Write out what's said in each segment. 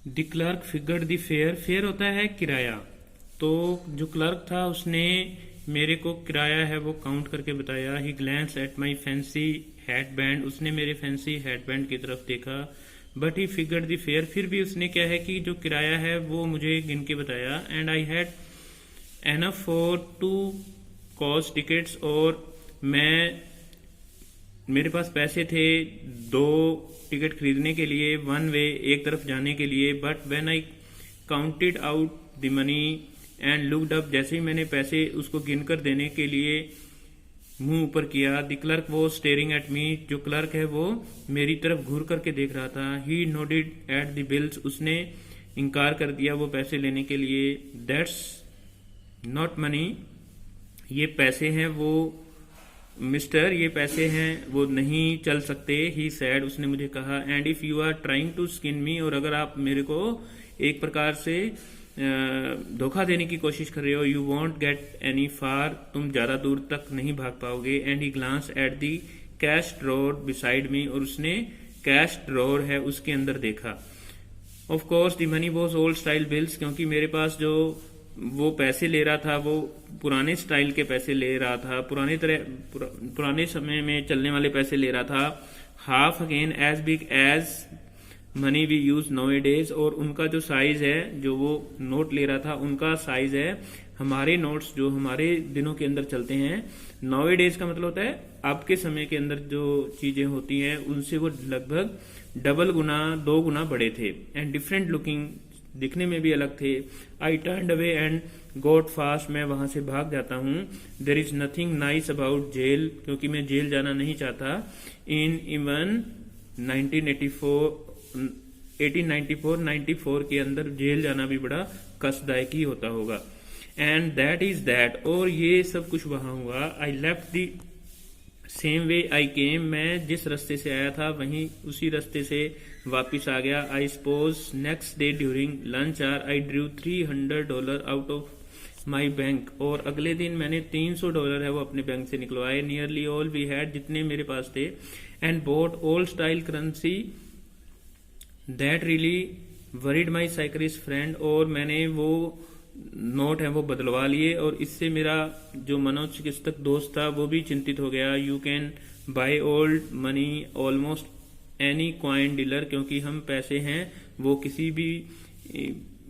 The clerk figured the fair. Fair होता है किराया। तो जो क्लर्क था उसने मेरे को किराया है वो काउंट करके बताया। He glance at my fancy head band. उसने मेरे फैंसी हेड बैंड की तरफ देखा। But he figured the fare. फिर भी उसने क्या है कि जो किराया है वो मुझे गिन के बताया। And I had enough for 2 cost tickets. और मेरे पास पैसे थे 2 टिकट खरीदने के लिए, वन वे, एक तरफ जाने के लिए। But when I counted out the money and looked up. जैसे ही मैंने पैसे उसको गिनकर देने के लिए मुंह ऊपर किया, द क्लर्क वो स्टेरिंग एट मी। जो क्लर्क है वो मेरी तरफ घूर करके देख रहा था। ही नोडेड एट द बिल्स। उसने इनकार कर दिया वो पैसे लेने के लिए। That's not money. ये पैसे हैं वो मिस्टर, ये पैसे हैं वो नहीं चल सकते। He said. उसने मुझे कहा। And if you are trying to skin me. और अगर आप मेरे को एक प्रकार से धोखा देने की कोशिश कर रहे हो, you won't get any far. तुम ज्यादा दूर तक नहीं भाग पाओगे। And he glance at the cash drawer beside me. और उसने कैश ड्रॉर है उसके अंदर देखा। Of course the money was old style bills. क्योंकि मेरे पास जो वो पैसे ले रहा था वो पुराने स्टाइल के पैसे ले रहा था, पुराने समय में चलने वाले पैसे ले रहा था। Half again as big as money we use nowadays. और उनका जो साइज है, जो वो नोट ले रहा था, उनका साइज है हमारे नोट्स जो हमारे दिनों के अंदर चलते हैं। नोवे डेज का मतलब होता है आपके समय के अंदर जो चीजें होती हैं उनसे वो लगभग डबल गुना 2 गुना बड़े थे। And different looking. दिखने में भी अलग थे। I turn away and got fast. मैं वहां से भाग जाता हूँ। There is nothing nice about jail. क्योंकि मैं जेल जाना नहीं चाहता। इन इवन 1894 के अंदर जेल जाना भी बड़ा कष्टदायक ही होता होगा। And that is that. और ये सब कुछ वहां हुआ। I left the same way I came. मैं जिस रास्ते से आया था वहीं उसी रास्ते से वापिस आ गया। I suppose next day during lunch hour I drew $300 out of my bank. और अगले दिन मैंने $300 है वो अपने बैंक से निकलवाए। Nearly all we had. जितने मेरे पास थे। And bought old style currency that really worried my cyclist friend. और मैंने वो नोट है वो बदलवा लिए। और इससे मेरा जो मनोचिकित्सक दोस्त था वो भी चिंतित हो गया। You can by old money almost any coin dealer. क्योंकि हम पैसे हैं वो किसी भी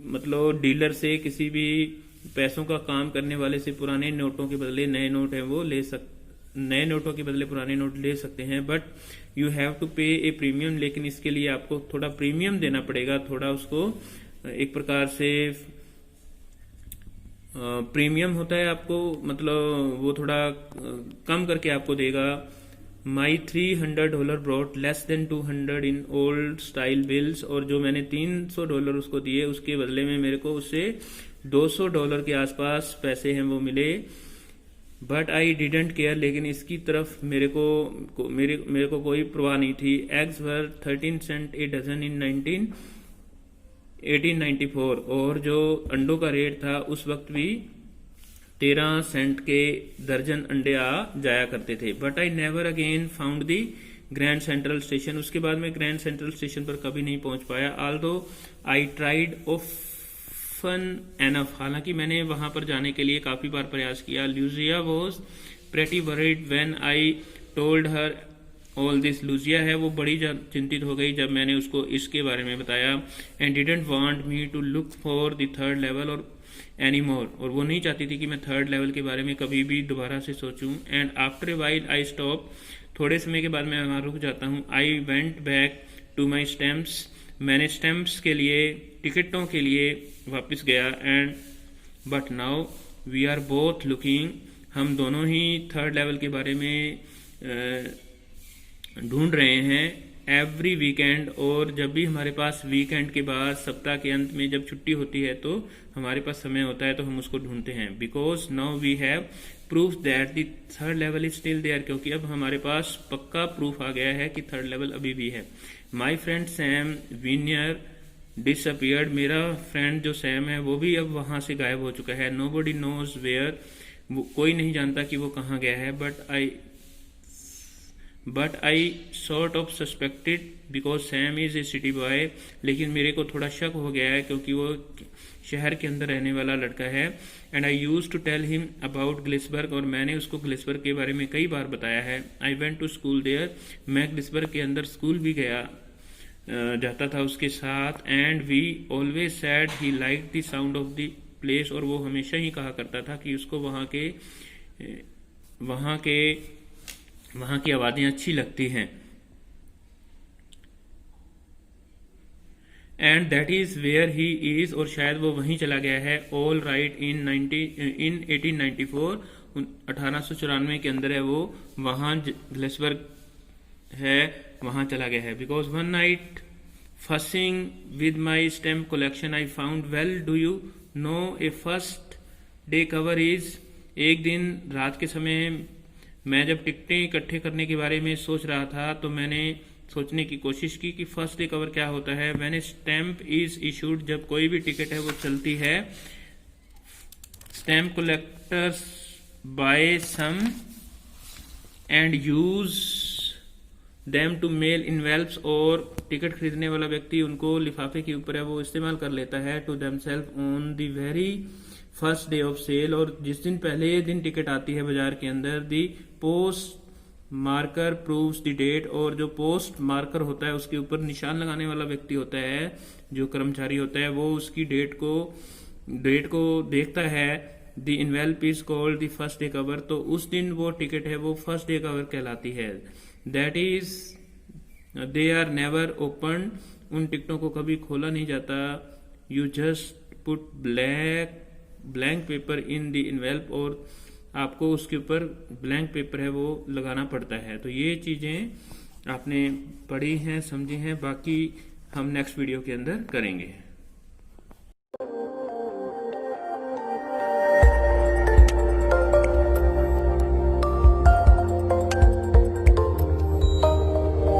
मतलब डीलर से, किसी भी पैसों का काम करने वाले से पुराने नोटों के बदले नए नोट है वो नए नोटों के बदले पुराने नोट ले सकते हैं। बट यू हैव टू पे ए प्रीमियम। लेकिन इसके लिए आपको थोड़ा प्रीमियम देना पड़ेगा। थोड़ा उसको एक प्रकार से प्रीमियम होता है, आपको मतलब वो थोड़ा कम करके आपको देगा। माई $300 brought less than 200 in old style bills. और जो मैंने $300 उसको दिए उसके बदले में मेरे को उससे $200 के आसपास पैसे हैं वो मिले। But I didn't care. लेकिन इसकी तरफ मेरे को कोई परवाह नहीं थी। Eggs were 13 cent a dozen in 1894। और जो अंडों का रेट था उस वक्त भी 13 सेंट के दर्जन अंडे आ जाया करते थे। But I never again found the grand central station. उसके बाद मैं ग्रैंड सेंट्रल स्टेशन पर कभी नहीं पहुंच पाया। Although I tried often enough. हालांकि मैंने वहां पर जाने के लिए काफी बार प्रयास किया। Lucia was pretty worried when I told her all this. Lucia है वो बड़ी चिंतित हो गई जब मैंने उसको इसके बारे में बताया। And didn't want me to look for the third level or any more. और वो नहीं चाहती थी कि मैं थर्ड लेवल के बारे में कभी भी दोबारा से सोचूं। And after a while I stop. थोड़े समय के बाद मैं वहां रुक जाता हूँ। I went back to my stamps. मैंने स्टैम्प्स के लिए, टिकटों के लिए वापस गया। And but now we are both looking. हम दोनों ही थर्ड लेवल के बारे में ढूंढ रहे हैं एवरी वीकेंड। और जब भी हमारे पास वीकेंड के बाद सप्ताह के अंत में जब छुट्टी होती है तो हमारे पास समय होता है तो हम उसको ढूंढते हैं। Because now we have proof that the third level is still there. क्योंकि अब हमारे पास पक्का प्रूफ आ गया है कि थर्ड लेवल अभी भी है। My friend Sam veneer disappeared. मेरा फ्रेंड जो सैम है वो भी अब वहां से गायब हो चुका है। Nobody knows where. कोई नहीं जानता कि वो कहाँ गया है। But I sort of suspected because Sam is a city boy, लेकिन मेरे को थोड़ा शक हो गया है क्योंकि वो शहर के अंदर रहने वाला लड़का है। And I used to tell him about Glisberg, और मैंने उसको ग्लिसबर्ग के बारे में कई बार बताया है। I went to school there, मैं ग्लिसबर्ग के अंदर स्कूल भी जाता था उसके साथ। And we always said he like the sound of the place, और वो हमेशा ही कहा करता था कि उसको वहाँ की आवाज़ें अच्छी लगती हैं। And that is where he is, और शायद वो वहीं चला गया है। ऑल राइट इन 1894, 1894 के अंदर है वो, वहाँ ग्लिसबर्ग है, वहाँ चला गया है। Because one night fussing with my stamp collection I found, well do you know A first day cover is, एक दिन रात के समय मैं जब टिकटें इकट्ठे करने के बारे में सोच रहा था तो मैंने सोचने की कोशिश की कि फर्स्ट डे कवर क्या होता है। व्हेन स्टैम्प इज इशूड, जब कोई भी टिकट है वो चलती है, stamp collectors buy some and use them to mail envelopes, और टिकट खरीदने वाला व्यक्ति उनको लिफाफे के ऊपर है वो इस्तेमाल कर लेता है to themselves on the very first day of sale, और जिस दिन पहले दिन टिकट आती है बाजार के अंदर, the post marker proves the date, और जो पोस्ट मार्कर होता है उसके ऊपर निशान लगाने वाला व्यक्ति होता है, जो कर्मचारी होता है, वो उसकी डेट को देखता है। The envelope is called the first day cover, तो उस दिन वो टिकट है वो फर्स्ट डे कवर कहलाती है। That is they are never open, उन टिकटों को कभी खोला नहीं जाता। You just put blank paper in the envelope, और आपको उसके ऊपर ब्लैंक पेपर है वो लगाना पड़ता है। तो ये चीज़ें आपने पढ़ी हैं, समझी हैं, बाकी हम नेक्स्ट वीडियो के अंदर करेंगे।